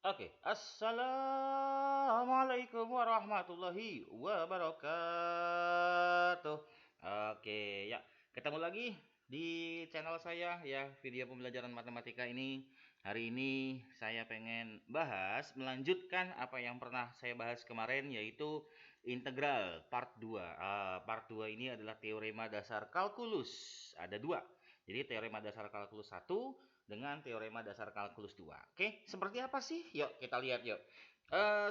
Oke, assalamualaikum warahmatullahi wabarakatuh. Oke, ya, ketemu lagi di channel saya ya, video pembelajaran matematika ini. Hari ini saya pengen melanjutkan apa yang pernah saya bahas kemarin, yaitu integral part 2. Part 2 ini adalah teorema dasar kalkulus. Ada dua. Jadi teorema dasar kalkulus 1 dengan teorema dasar kalkulus 2. Oke, seperti apa sih? Yuk kita lihat yuk.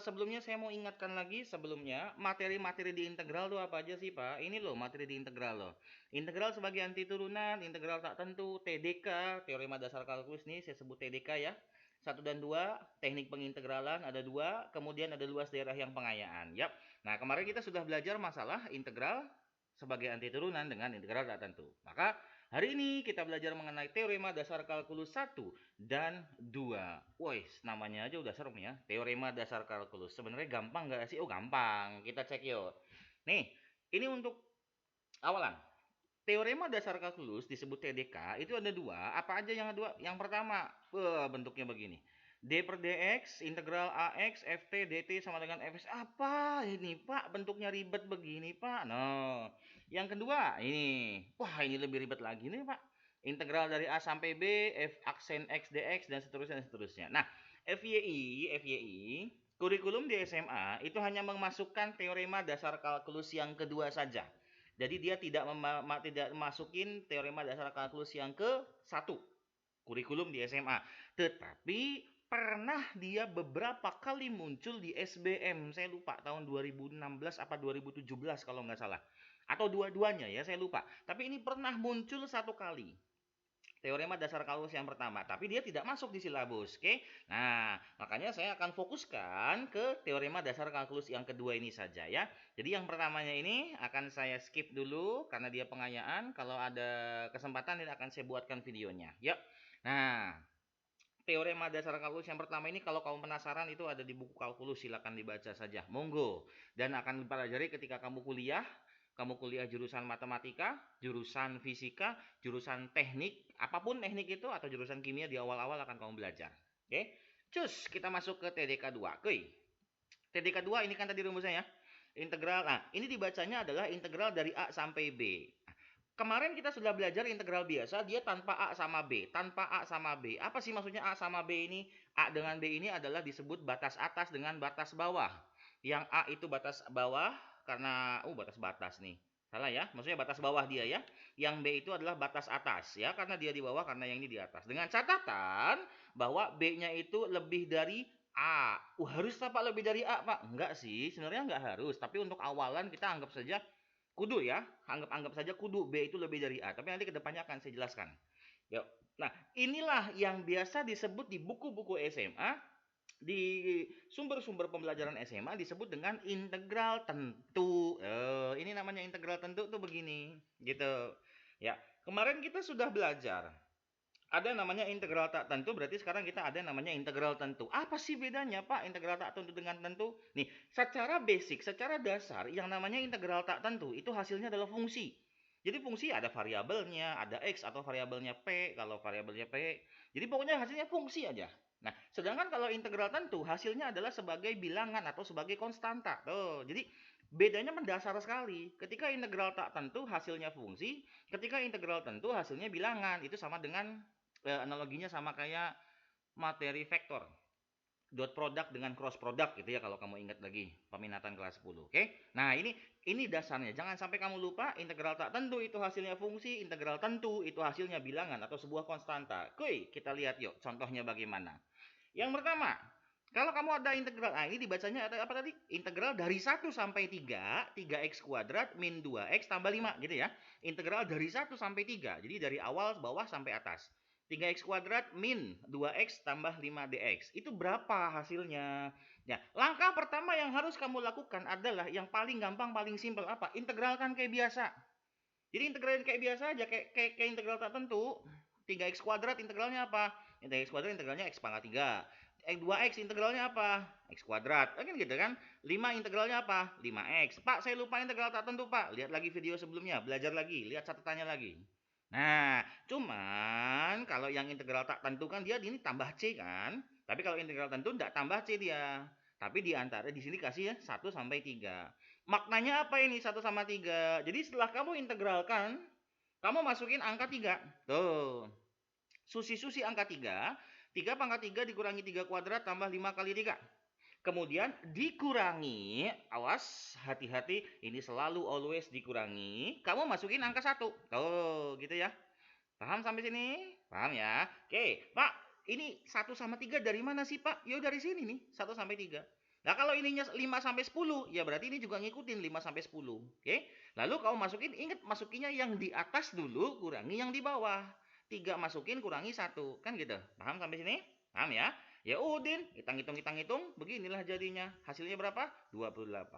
Sebelumnya saya mau ingatkan lagi sebelumnya, materi-materi di integral tuh apa aja sih, Pak? Ini loh materi di integral loh. Integral sebagai anti turunan, integral tak tentu, TDK, teorema dasar kalkulus nih saya sebut TDK ya. 1 dan 2, teknik pengintegralan ada 2, kemudian ada luas daerah yang pengayaan. Yap. Nah, kemarin kita sudah belajar masalah integral sebagai anti turunan dengan integral tak tentu. Maka hari ini kita belajar mengenai teorema dasar kalkulus 1 dan 2. Woi, namanya aja udah serem ya. Teorema dasar kalkulus. Sebenarnya gampang nggak sih? Oh, gampang. Kita cek yuk. Nih, ini untuk awalan. Teorema dasar kalkulus disebut TDK itu ada dua. Apa aja yang dua? Yang pertama, bentuknya begini. D per dx, integral ax, ft, dt sama dengan fx. Apa ini, Pak? Bentuknya ribet begini, Pak. Nah, yang kedua, ini. Wah, ini lebih ribet lagi nih, Pak. Integral dari a sampai b, f aksen x dx, dan seterusnya, dan seterusnya. Nah, FYI, kurikulum di SMA itu hanya memasukkan teorema dasar kalkulus yang kedua saja. Jadi dia tidak masukin teorema dasar kalkulus yang ke satu kurikulum di SMA. Tetapi pernah dia beberapa kali muncul di SBM. Saya lupa tahun 2016 apa 2017 kalau nggak salah. Atau dua-duanya ya, saya lupa. Tapi ini pernah muncul satu kali teorema dasar kalkulus yang pertama, tapi dia tidak masuk di silabus. Oke. Nah, makanya saya akan fokuskan ke teorema dasar kalkulus yang kedua ini saja ya. Jadi yang pertamanya ini akan saya skip dulu karena dia pengayaan. Kalau ada kesempatan ini akan saya buatkan videonya. Yuk. Nah, teorema dasar kalkulus yang pertama ini kalau kamu penasaran itu ada di buku kalkulus, silakan dibaca saja. Monggo. Dan akan dipelajari ketika kamu kuliah jurusan matematika, jurusan fisika, jurusan teknik, apapun teknik itu atau jurusan kimia di awal-awal akan kamu belajar. Oke? Cus, kita masuk ke TDK 2. Oke. TDK 2 ini kan tadi rumusnya ya. Integral. Nah, ini dibacanya adalah integral dari A sampai B. Kemarin kita sudah belajar integral biasa, dia tanpa A sama B. Tanpa A sama B. Apa sih maksudnya A sama B ini? A dengan B ini adalah disebut batas atas dengan batas bawah. Yang A itu batas bawah karena batas-batas nih. Salah ya, maksudnya batas bawah dia ya. Yang B itu adalah batas atas ya, karena dia di bawah, karena yang ini di atas. Dengan catatan bahwa B-nya itu lebih dari A. Harus apa lebih dari A, Pak? Enggak sih, sebenarnya enggak harus. Tapi untuk awalan kita anggap saja kudu ya. Anggap saja kudu B itu lebih dari A. Tapi nanti kedepannya akan saya jelaskan. Yuk. Nah, inilah yang biasa disebut di buku-buku SMA, di sumber-sumber pembelajaran SMA disebut dengan integral tentu. Ini namanya integral tentu tuh begini, gitu. Ya, kemarin kita sudah belajar ada namanya integral tak tentu, berarti sekarang kita ada namanya integral tentu. Apa sih bedanya, Pak, integral tak tentu dengan tentu? Nih, secara basic, secara dasar, yang namanya integral tak tentu itu hasilnya adalah fungsi. Jadi fungsi ada variabelnya, ada x atau variabelnya p, kalau variabelnya p. Jadi pokoknya hasilnya fungsi aja. Nah, sedangkan kalau integral tentu hasilnya adalah sebagai bilangan atau sebagai konstanta. Tuh, jadi bedanya mendasar sekali. Ketika integral tak tentu hasilnya fungsi, ketika integral tentu hasilnya bilangan. Itu sama dengan analoginya sama kayak materi vektor. Dot product dengan cross product gitu ya kalau kamu ingat lagi peminatan kelas 10. Oke. Nah, ini dasarnya. Jangan sampai kamu lupa integral tak tentu itu hasilnya fungsi, integral tentu itu hasilnya bilangan atau sebuah konstanta. Oke, kita lihat yuk contohnya bagaimana. Yang pertama, kalau kamu ada integral, nah ini dibacanya ada apa tadi? Integral dari 1 sampai 3, 3x kuadrat min 2x tambah 5 gitu ya. Integral dari 1 sampai 3, jadi dari awal bawah sampai atas. 3x kuadrat min 2x tambah 5dx. Itu berapa hasilnya? Ya, langkah pertama yang harus kamu lakukan adalah yang paling gampang, paling simpel apa? Integralkan kayak biasa. Jadi integralin kayak biasa aja, kayak integral tak tentu. 3x kuadrat integralnya apa? 3x kuadrat integralnya x pangkat 3. 2x integralnya apa? X kuadrat. Kan gitu kan? 5 integralnya apa? 5x. Pak, saya lupa integral tak tentu, Pak. Lihat lagi video sebelumnya, belajar lagi, lihat catatannya lagi. Nah, cuman kalau yang integral tak tentu kan dia ini tambah C kan? Tapi kalau integral tentu enggak tambah C dia. Tapi di antara di sini kasih ya 1 sampai 3. Maknanya apa ini 1 sama 3? Jadi setelah kamu integralkan, kamu masukin angka 3. Tuh. Susi angka 3. 3 pangkat 3 dikurangi 3 kuadrat tambah 5 kali 3. Kemudian dikurangi, awas, hati-hati, ini selalu always dikurangi. Kamu masukin angka 1. Tuh, gitu ya. Paham sampai sini? Paham ya? Oke, Pak, ini 1 sama 3 dari mana sih, Pak? Ya dari sini nih, 1 sampai 3. Nah, kalau ininya 5 sampai 10, ya berarti ini juga ngikutin 5 sampai 10. Oke? Lalu kamu masukin, ingat masukinnya yang di atas dulu, kurangi yang di bawah. 3 masukin, kurangi 1. Kan gitu? Paham sampai sini? Paham ya? Ya udin, hitung-hitung, beginilah jadinya. Hasilnya berapa? 28.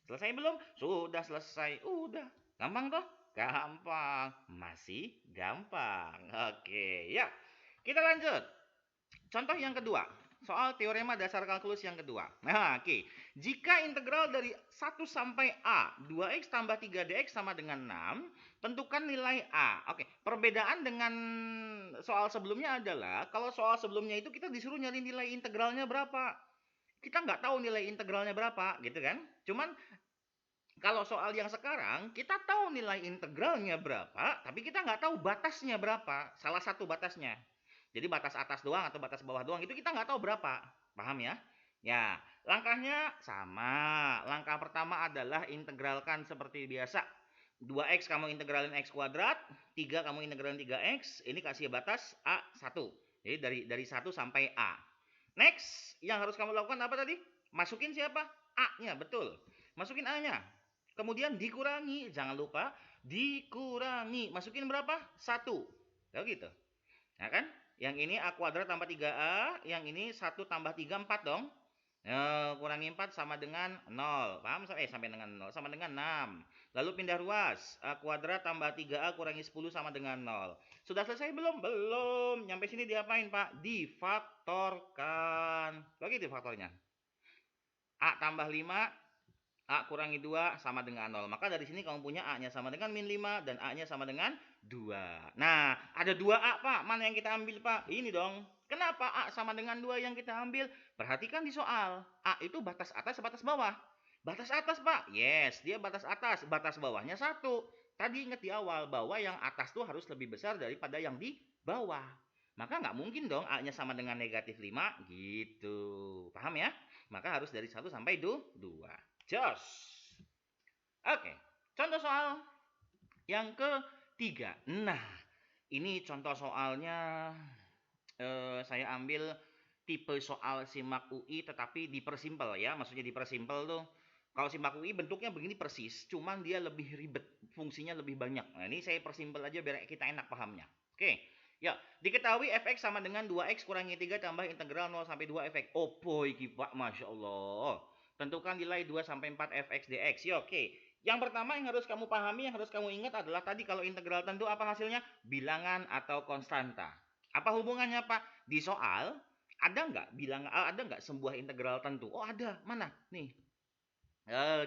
Selesai belum? Sudah selesai. Udah. Gampang toh? Gampang. Masih gampang. Oke, ya. Kita lanjut. Contoh yang kedua. Soal teorema dasar kalkulus yang kedua. Nah, oke. Jika integral dari 1 sampai A, 2x tambah 3dx sama dengan 6, tentukan nilai A. Oke, perbedaan dengan soal sebelumnya adalah, kalau soal sebelumnya itu kita disuruh nyari nilai integralnya berapa. Kita nggak tahu nilai integralnya berapa, gitu kan. Cuman kalau soal yang sekarang, kita tahu nilai integralnya berapa, tapi kita nggak tahu batasnya berapa. Salah satu batasnya. Jadi batas atas doang atau batas bawah doang, itu kita nggak tahu berapa. Paham ya? Ya, langkahnya sama. Langkah pertama adalah integralkan seperti biasa. 2x kamu integralin x kuadrat, 3 kamu integralin 3x, ini kasih batas A1. Jadi dari 1 sampai A. Next, yang harus kamu lakukan apa tadi? Masukin siapa? A-nya, betul. Masukin A-nya. Kemudian dikurangi, jangan lupa dikurangi. Masukin berapa? 1. Ya gitu. Nah kan? Yang ini A kuadrat tambah 3A, yang ini 1 tambah 3, 4 dong. Kurangi 4 sama dengan 0. Paham? Sampai dengan 0 sama dengan 6. Lalu pindah ruas. A kuadrat tambah 3A kurangi 10 sama dengan 0. Sudah selesai belum? Belum. Nyampe sini diapain, Pak? Difaktorkan. Begitu faktornya. A tambah 5, A kurangi 2 sama dengan 0. Maka dari sini kamu punya A-nya sama dengan min 5 dan A-nya sama dengan 2. Nah, ada 2A, Pak. Mana yang kita ambil, Pak? Ini dong. Kenapa A sama dengan 2 yang kita ambil? Perhatikan di soal. A itu batas atas, batas bawah. Batas atas, Pak. Yes, dia batas atas. Batas bawahnya 1. Tadi ingat di awal bahwa yang atas tuh harus lebih besar daripada yang di bawah. Maka nggak mungkin dong A-nya sama dengan negatif 5. Gitu. Paham ya? Maka harus dari 1 sampai 2. Jos. Oke, contoh soal yang ketiga. Nah, ini contoh soalnya saya ambil tipe soal SIMAK UI tetapi dipersimpel ya. Maksudnya dipersimpel tuh, kalau SIMAK UI bentuknya begini persis, cuman dia lebih ribet, fungsinya lebih banyak. Nah, ini saya persimpel aja biar kita enak pahamnya. Oke, ya, diketahui fx sama dengan 2x kurangi 3 tambah integral 0 sampai 2 fx. Opo iki Pak, Masya Allah. Tentukan nilai 2 sampai 4 fx dx. Ya, oke. Yang pertama yang harus kamu pahami, yang harus kamu ingat adalah tadi kalau integral tentu apa hasilnya? Bilangan atau konstanta. Apa hubungannya, Pak? Di soal ada nggak sebuah integral tentu? Oh, ada. Mana? Nih.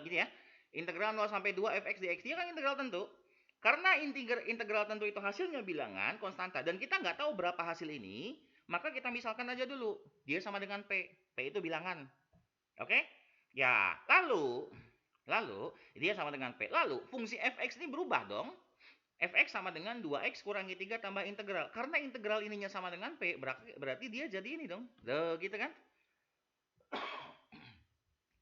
Gitu ya. Integral 0 sampai 2 fx dx dia kan integral tentu. Karena integral tentu itu hasilnya bilangan konstanta dan kita nggak tahu berapa hasil ini, maka kita misalkan aja dulu. Dia sama dengan P. P itu bilangan. Oke? Ya, lalu dia sama dengan P. Lalu fungsi fx ini berubah dong. Fx sama dengan 2x kurangi 3 tambah integral. Karena integral ininya sama dengan P, berarti dia jadi ini dong. Duh, gitu kan?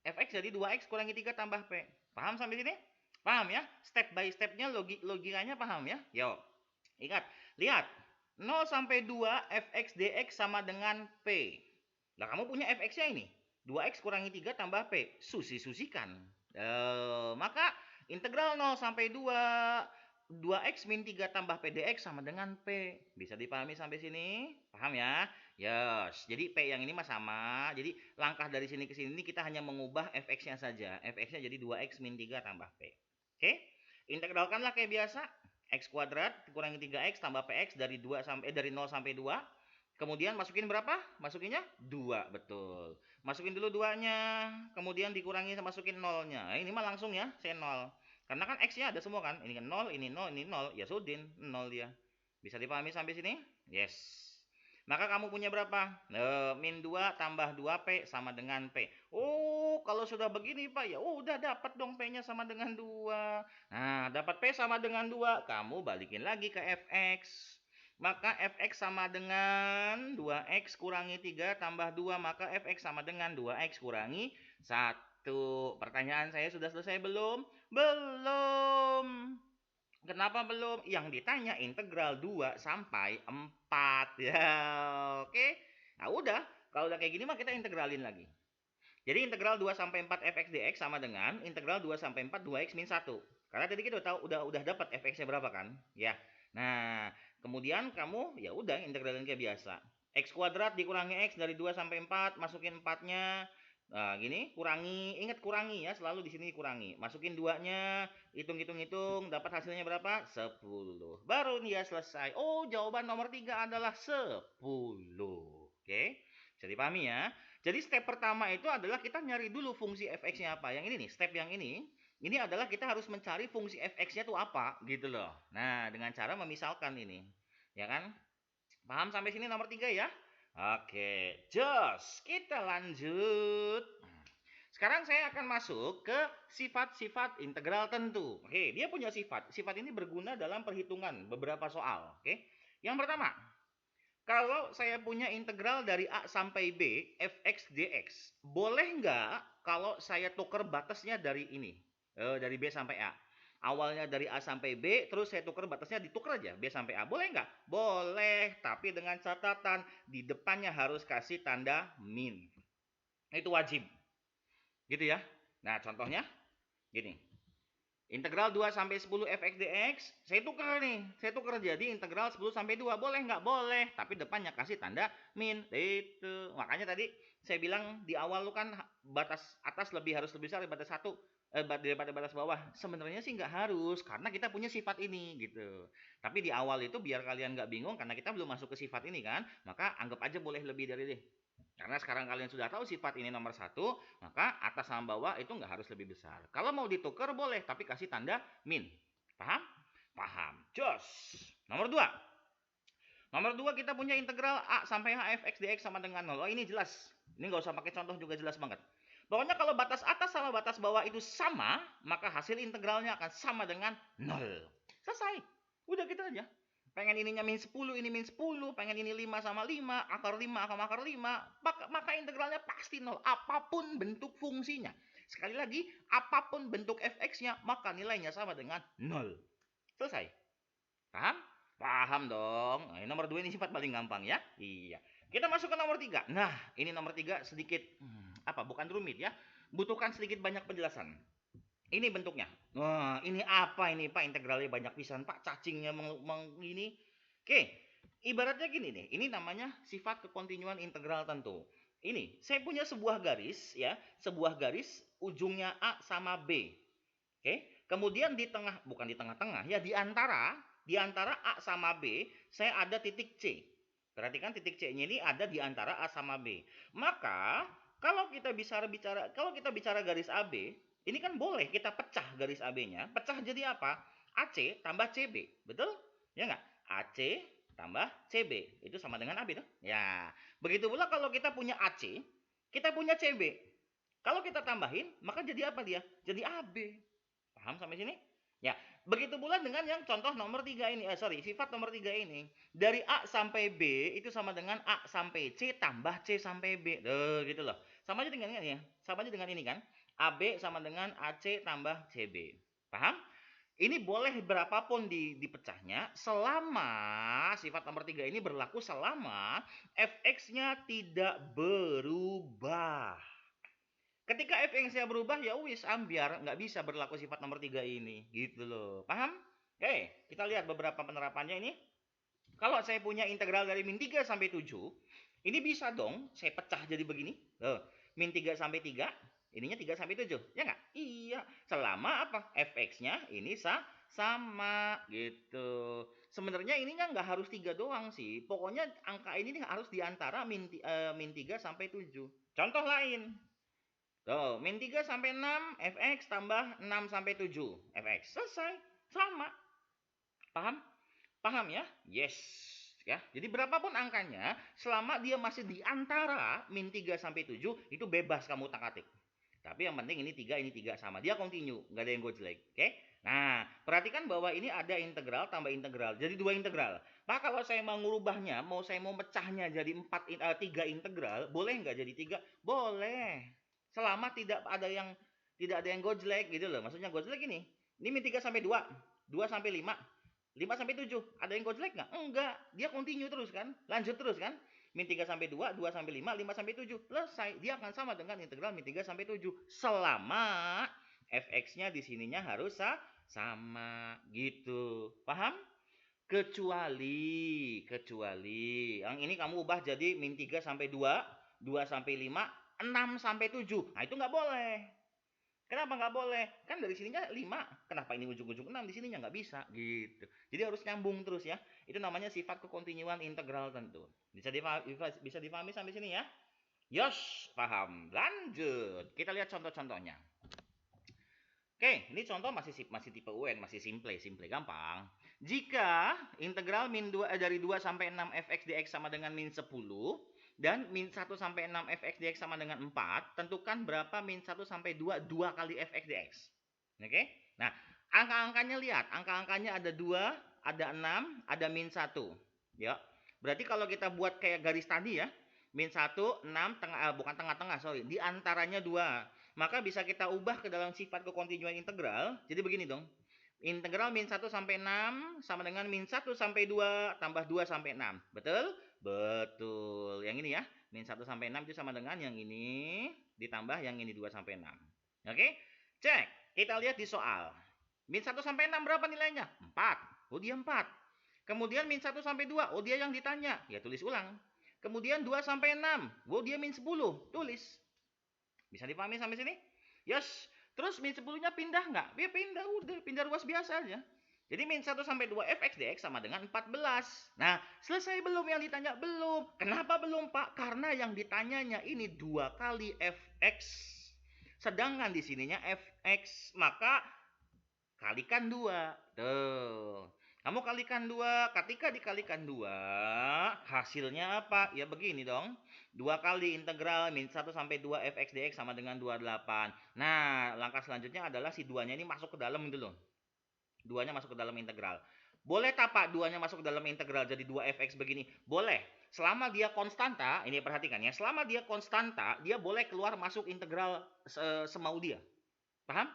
Fx jadi 2x kurangi 3 tambah P. Paham sampai sini? Paham ya? Step by stepnya logikanya paham ya? Yo. Ingat, lihat. 0 sampai 2 fx dx sama dengan P. Nah, kamu punya fx-nya ini. 2x kurangi 3 tambah P. Susi-susikan. Maka integral 0 sampai 2x min 3 tambah P dx sama dengan P. Bisa dipahami sampai sini? Paham ya? Yes. Jadi P yang ini mah sama. Jadi langkah dari sini ke sini kita hanya mengubah fx-nya saja. Fx-nya jadi 2x min 3 tambah P. Oke? Integralkanlah kayak biasa. X kuadrat dikurangi 3x tambah px dari 0 sampai 2. Kemudian masukin berapa? Masukinnya 2, betul. Masukin dulu 2-nya, kemudian dikurangi masukin 0-nya. Nah, ini mah langsung ya, saya 0. Karena kan x-nya ada semua kan. Ini kan 0, ini 0, ini 0. Ya sudin, 0 dia. Bisa dipahami sampai sini? Yes. Maka kamu punya berapa? Min 2 tambah 2P sama dengan P. Oh, kalau sudah begini Pak, ya udah dapat dong P-nya sama dengan 2. Nah, dapat P sama dengan 2, kamu balikin lagi ke Fx. Maka Fx sama dengan 2x kurangi 3 tambah 2, maka Fx sama dengan 2x kurangi 1. Pertanyaan saya sudah selesai belum? Belum. Kenapa belum? Yang ditanya integral 2 sampai 4 ya. Oke. Nah, udah. Kalau udah kayak gini mah kita integralin lagi. Jadi integral 2 sampai 4 fx dx sama dengan integral 2 sampai 4 2x min 1. Karena tadi kita udah dapat fx-nya berapa kan? Ya. Nah, kemudian kamu ya udah integralin kayak biasa. X kuadrat dikurangi x dari 2 sampai 4, masukin 4-nya. Nah, gini, kurangi, ingat kurangi ya, selalu di sini kurangi. Masukin 2-nya, hitung, dapat hasilnya berapa? 10. Baru dia selesai. Oh, jawaban nomor 3 adalah 10. Oke, bisa dipahami ya. Jadi step pertama itu adalah kita nyari dulu fungsi fx-nya apa. Yang ini nih, step yang ini adalah kita harus mencari fungsi fx-nya itu apa, gitu loh. Nah, dengan cara memisalkan ini. Ya kan? Paham sampai sini nomor 3 ya? Oke, just kita lanjut. Sekarang saya akan masuk ke sifat-sifat integral tentu. Oke, dia punya sifat. Sifat ini berguna dalam perhitungan beberapa soal. Oke, yang pertama, kalau saya punya integral dari A sampai B, fx dx, boleh nggak kalau saya tuker batasnya dari ini, dari B sampai A? Awalnya dari A sampai B, terus saya tuker batasnya, ditukar aja B sampai A. Boleh nggak? Boleh, tapi dengan catatan di depannya harus kasih tanda min. Itu wajib. Gitu ya. Nah, contohnya gini. Integral 2 sampai 10 fx dx, saya tukar nih. Saya tukar jadi integral 10 sampai 2. Boleh nggak? Boleh. Tapi depannya kasih tanda min. Itu. Makanya tadi saya bilang di awal lu kan batas atas harus lebih besar daripada daripada batas bawah. Sebenarnya sih nggak harus, karena kita punya sifat ini gitu. Tapi di awal itu biar kalian nggak bingung, karena kita belum masuk ke sifat ini kan, maka anggap aja boleh lebih dari ini. Karena sekarang kalian sudah tahu sifat ini nomor 1, maka atas sama bawah itu nggak harus lebih besar. Kalau mau ditukar boleh, tapi kasih tanda min. Paham? Paham. Jos. Nomor 2. Nomor 2 kita punya integral A sampai H fx dx sama dengan 0. Oh, ini jelas. Ini nggak usah pakai contoh juga jelas banget. Pokoknya kalau batas atas sama batas bawah itu sama, maka hasil integralnya akan sama dengan 0. Selesai. Udah gitu aja. Pengen ininya min 10, ini min 10, pengen ini 5 sama 5, akar 5 sama akar 5, maka integralnya pasti 0. Apapun bentuk fungsinya. Sekali lagi, apapun bentuk fx-nya, maka nilainya sama dengan 0. Selesai. Paham? Paham dong. Nah, nomor 2 ini sifat paling gampang ya. Iya. Kita masuk ke nomor 3. Nah, ini nomor 3 sedikit, bukan rumit ya. Butuhkan sedikit banyak penjelasan. Ini bentuknya. Wah, ini apa ini Pak? Integralnya banyak pisan Pak. Cacingnya ini. Oke, ibaratnya gini nih. Ini namanya sifat kekontinuan integral tentu. Ini, saya punya sebuah garis ya. Sebuah garis ujungnya A sama B. Oke, kemudian di tengah, bukan di tengah-tengah ya, di antara A sama B, saya ada titik C. Perhatikan titik C-nya ini ada di antara A sama B. Maka, kalau kita bicara garis AB, ini kan boleh kita pecah garis AB-nya. Pecah jadi apa? AC tambah CB. Betul? Ya nggak? AC tambah CB. Itu sama dengan AB tuh. Ya. Begitu pula kalau kita punya AC, kita punya CB. Kalau kita tambahin, maka jadi apa dia? Jadi AB. Paham sampai sini? Ya. Begitu pula dengan yang contoh nomor 3 ini. Sifat nomor 3 ini. Dari A sampai B itu sama dengan A sampai C tambah C sampai B. Gitu loh. Sama aja dengan ini ya. Sama aja dengan ini kan. AB sama dengan AC tambah CB. Paham? Ini boleh berapapun dipecahnya selama sifat nomor 3 ini berlaku selama fx-nya tidak berubah. Ketika fx-nya berubah ya wis ambiar, nggak bisa berlaku sifat nomor 3 ini. Gitu loh. Paham? Oke, kita lihat beberapa penerapannya ini. Kalau saya punya integral dari min 3 sampai 7, ini bisa dong saya pecah jadi begini. Min 3 sampai 3, ininya 3 sampai 7. Ya nggak? Iya. Selama apa? fx-nya ini sama gitu. Sebenarnya ininya nggak harus 3 doang sih. Pokoknya angka ini harus diantara min 3 sampai 7. Contoh lain. Tuh, min 3 sampai 6, fx tambah 6 sampai 7, fx. Selesai. Sama. Paham? Paham ya? Yes. Ya. Jadi berapapun angkanya, selama dia masih di antara min 3 sampai 7, itu bebas kamu utak-atik. Tapi yang penting ini 3 sama. Dia continue, nggak ada yang gojlek. Oke? Nah, perhatikan bahwa ini ada integral tambah integral. Jadi 2 integral. Pak, kalau saya mau ngubahnya, saya mau mecahnya jadi 3 integral, boleh nggak jadi 3? Boleh. Selama tidak ada yang gojlek gitu loh. Maksudnya gojlek ini. Ini min 3 sampai 2, 2 sampai 5. 5 sampai 7, ada yang gojlek nggak? Enggak, dia continue terus kan, lanjut terus kan. Min 3 sampai 2, 2 sampai 5, 5 sampai 7, selesai. Dia akan sama dengan integral min 3 sampai 7 selama fx-nya di sininya harus sama gitu. Paham? Kecuali yang ini kamu ubah jadi min 3 sampai 2, 2 sampai 5, 6 sampai 7. Nah, itu nggak boleh. Kenapa nggak boleh? Kan dari sininya 5. Kenapa ini ujung-ujung 6? Di sininya nggak bisa gitu. Jadi harus nyambung terus ya. Itu namanya sifat kekontinuan integral tentu. Bisa dipahami sampai sini ya? Yos, paham. Lanjut. Kita lihat contoh-contohnya. Oke, ini contoh masih tipe UN, masih simple, gampang. Jika integral dari 2 sampai 6 fx dx sama dengan min 10, dan min 1 sampai 6 fx dx sama dengan 4, tentukan berapa min 1 sampai 2 kali fx dx. Oke? Nah, angka-angkanya lihat, angka-angkanya ada 2, ada 6, ada min 1. Ya. Berarti kalau kita buat kayak garis tadi ya, min 1, 6, bukan tengah-tengah, sorry, di antaranya 2. Maka bisa kita ubah ke dalam sifat kekontinuan integral. Jadi begini dong. Integral min 1 sampai 6 sama dengan min 1 sampai 2 tambah 2 sampai 6. Betul? Betul. Yang ini ya. Min 1 sampai 6 itu sama dengan yang ini ditambah yang ini 2 sampai 6. Oke? Cek. Kita lihat di soal. Min 1 sampai 6 berapa nilainya? 4. Oh, dia 4. Kemudian min 1 sampai 2. Oh, dia yang ditanya. Ya, tulis ulang. Kemudian 2 sampai 6. Oh, dia min 10. Tulis. Bisa dipahami sampai sini? Yes. Terus min 10-nya pindah nggak? Ya pindah, udah. Pindah ruas biasa aja. Jadi min 1 sampai 2 fx dx sama dengan 14. Nah, selesai belum yang ditanya? Belum. Kenapa belum, Pak? Karena yang ditanyanya ini 2 kali fx. Sedangkan di sininya fx, maka kalikan 2. Tuh. Kamu kalikan 2, ketika dikalikan 2, hasilnya apa? Ya begini dong. 2 kali integral min 1 sampai 2 fx dx sama dengan 28. Nah, langkah selanjutnya adalah si 2-nya ini masuk ke dalam itu loh. 2-nya masuk ke dalam integral. Boleh tak Pak 2-nya masuk ke dalam integral jadi 2 fx begini? Boleh. Selama dia konstanta, ini perhatikan ya. Selama dia konstanta, dia boleh keluar masuk integral semau dia. Paham?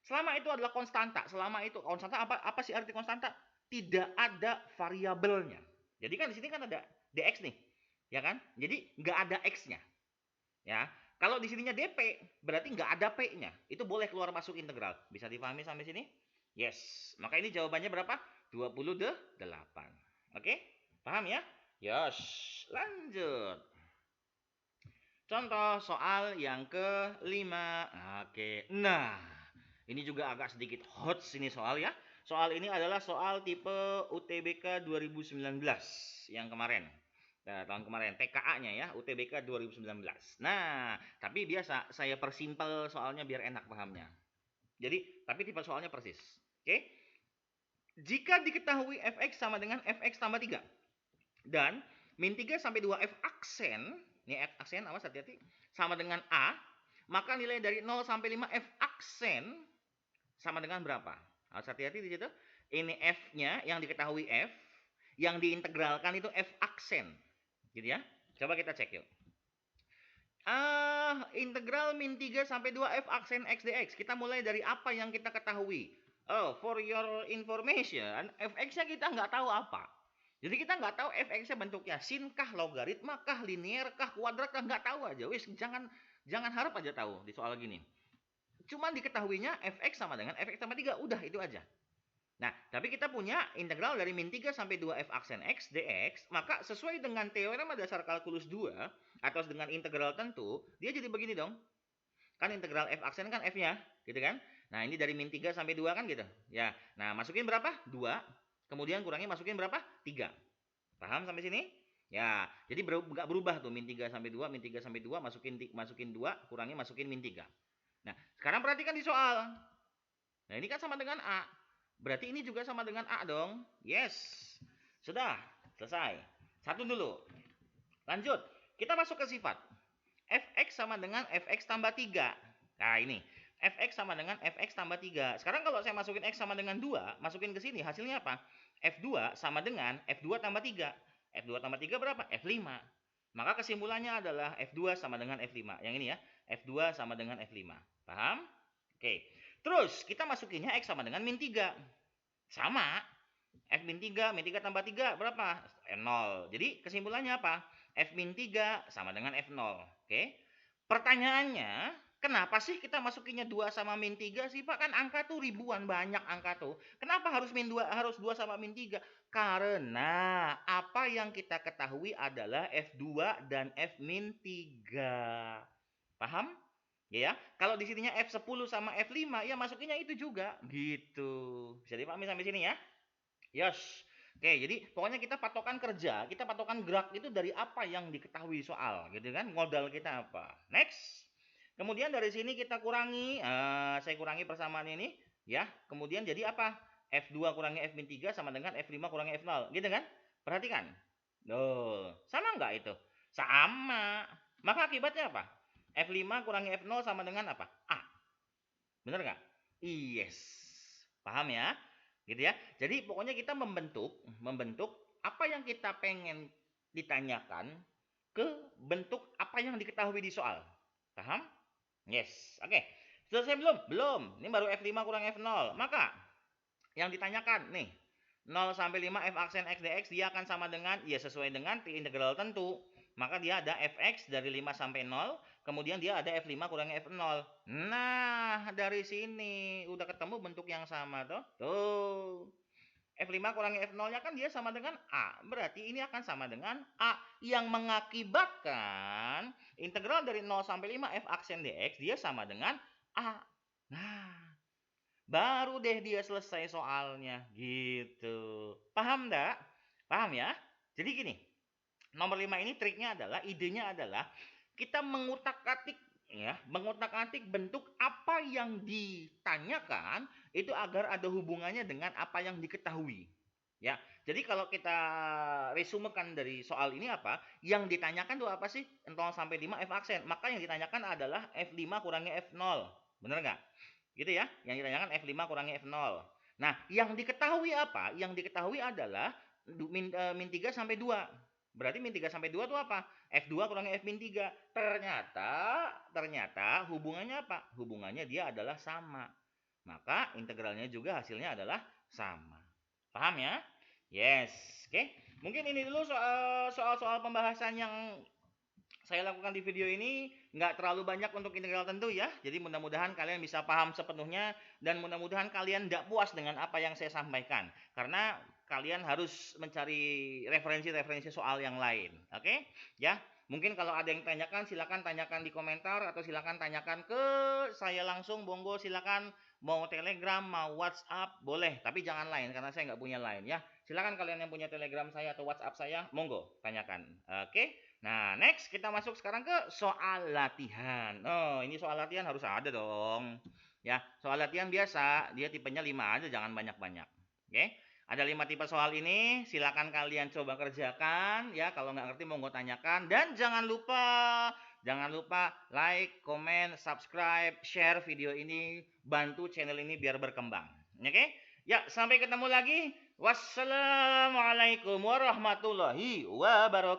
Selama itu adalah konstanta. Selama itu konstanta apa sih arti konstanta? Tidak ada variabelnya. Jadi kan di sini kan ada dx nih, ya kan? Jadi nggak ada x-nya, ya. Kalau di sininya dp, berarti nggak ada p-nya. Itu boleh keluar masuk integral. Bisa dipahami sampai sini? Yes. Maka ini jawabannya berapa? 28. Oke? Paham ya? Yes. Lanjut. Contoh soal yang kelima. Oke. Nah, ini juga agak sedikit hot sini soal ya. Soal ini adalah soal tipe UTBK 2019 yang kemarin. Nah, tahun kemarin TKA-nya ya, UTBK 2019. Nah, tapi biasa saya persimpel soalnya biar enak pahamnya. Jadi, tapi tipe soalnya persis. Oke? Jika diketahui fx sama dengan fx tambah 3 dan min 3 sampai 2 f aksen, ini f aksen awas hati-hati, sama dengan a, maka nilai dari 0 sampai 5 f aksen sama dengan berapa? Harus hati-hati di situ. Ini f-nya yang diketahui f, yang diintegralkan itu f aksen. Gitu ya. Coba kita cek yuk. Integral min 3 sampai 2 f aksen x dx. Kita mulai dari apa yang kita ketahui. Oh, for your information, fx-nya kita nggak tahu apa. Jadi kita nggak tahu fx-nya bentuknya sin kah, logaritma kah, linear kah, kuadrat kah, nggak tahu aja. Wis, jangan harap aja tahu di soal gini. Cuma diketahuinya fx sama dengan fx tambah 3. Udah, itu aja. Nah, tapi kita punya integral dari min 3 sampai 2 f aksen x dx. Maka sesuai dengan teorema dasar kalkulus 2, atau dengan integral tentu, dia jadi begini dong. Kan integral f aksen kan f-nya, gitu kan? Nah, ini dari min 3 sampai 2 kan gitu. Ya, nah masukin berapa? 2. Kemudian kurangnya masukin berapa? 3. Paham sampai sini? Ya, jadi nggak berubah tuh min 3 sampai 2, min 3 sampai 2, masukin 2, kurangnya masukin min 3. Nah, sekarang perhatikan di soal. Nah, ini kan sama dengan A. Berarti ini juga sama dengan A dong. Yes. Sudah, selesai. Satu dulu. Lanjut. Kita masuk ke sifat. Fx sama dengan Fx tambah 3. Nah ini. Fx sama dengan Fx tambah 3. Sekarang kalau saya masukin X sama dengan 2. Masukin ke sini. Hasilnya apa? F2 sama dengan F2 tambah 3. F2 tambah 3 berapa? F5. Maka kesimpulannya adalah F2 sama dengan F5. Yang ini ya. F2 sama dengan F5. Paham? Oke. Terus kita masukinnya X sama dengan min 3. Sama. F min 3, min 3 tambah 3 berapa? F0. Jadi kesimpulannya apa? F min 3 sama dengan F0. Oke. Pertanyaannya, kenapa sih kita masukinnya 2 sama min 3 sih Pak? Kan angka tuh ribuan, banyak angka tuh. Kenapa harus min 2, harus 2 sama min 3? Karena apa yang kita ketahui adalah F2 dan F min 3. Paham? Ya, kalau di sininya F10 sama F5, ya masukinnya itu juga. Gitu. Bisa dipahami sampai sini ya? Yes. Oke, jadi pokoknya kita patokan kerja, kita patokan gerak itu dari apa yang diketahui soal, gitu kan? Modal kita apa? Next. Kemudian dari sini kita kurangi, saya kurangi persamaan ini, ya. Kemudian jadi apa? F2 kurangi F min 3 sama dengan F5 kurangi F0, gitu kan? Perhatikan. Loh, sama nggak itu? Sama. Maka akibatnya apa? F5 kurangi F0 sama dengan apa? A. Bener nggak? Yes. Paham ya? Gitu ya. Jadi pokoknya kita membentuk apa yang kita pengen ditanyakan ke bentuk apa yang diketahui di soal. Paham? Yes. Oke. Selesai belum? Belum. Ini baru F5 kurang F0. Maka yang ditanyakan nih 0 sampai 5 f aksen x dx dia akan sama dengan ya sesuai dengan integral tentu. Maka dia ada fx dari 5 sampai 0, kemudian dia ada F5 kurangi F0. Nah, dari sini udah ketemu bentuk yang sama tuh. Tuh. F5 kurangi F0-nya kan dia sama dengan A. Berarti ini akan sama dengan A yang mengakibatkan integral dari 0 sampai 5 f aksen dx dia sama dengan A. Nah, baru deh dia selesai soalnya gitu. Paham enggak? Paham ya? Jadi gini, nomor 5 ini triknya adalah, idenya adalah kita mengutak-atik ya, mengutak-atik bentuk apa yang ditanyakan itu agar ada hubungannya dengan apa yang diketahui. Ya. Jadi kalau kita resumekan dari soal ini apa? Yang ditanyakan itu apa sih? 0 sampai 5 f aksen. Maka yang ditanyakan adalah F5 kurangi F0. Benar nggak? Gitu ya. Yang ditanyakan F5 kurangi F0. Nah, yang diketahui apa? Yang diketahui adalah min 3 sampai 2. Berarti min 3 sampai 2 itu apa? F2 kurangi F min 3. Ternyata hubungannya apa? Hubungannya dia adalah sama. Maka integralnya juga hasilnya adalah sama. Paham ya? Yes. Oke. Mungkin ini dulu soal-soal pembahasan yang saya lakukan di video ini. Nggak terlalu banyak untuk integral tentu ya. Jadi mudah-mudahan kalian bisa paham sepenuhnya. Dan mudah-mudahan kalian tidak puas dengan apa yang saya sampaikan. Karena kalian harus mencari referensi-referensi soal yang lain. Oke? Ya. Mungkin kalau ada yang tanyakan, silakan tanyakan di komentar atau silakan tanyakan ke saya langsung. Monggo silakan, mau Telegram, mau WhatsApp, boleh. Tapi jangan Line karena saya nggak punya Line ya. Silakan kalian yang punya Telegram saya atau WhatsApp saya, monggo tanyakan. Oke. Nah, next kita masuk sekarang ke soal latihan. Oh, ini soal latihan harus ada dong. Ya, soal latihan biasa, dia tipenya 5 aja, jangan banyak-banyak. Oke. Ada 5 tipe soal ini, silakan kalian coba kerjakan ya. Kalau nggak ngerti monggo tanyakan, dan jangan lupa like, comment, subscribe, share video ini, bantu channel ini biar berkembang. Oke? Ya, sampai ketemu lagi. Wassalamualaikum warahmatullahi wabarakatuh.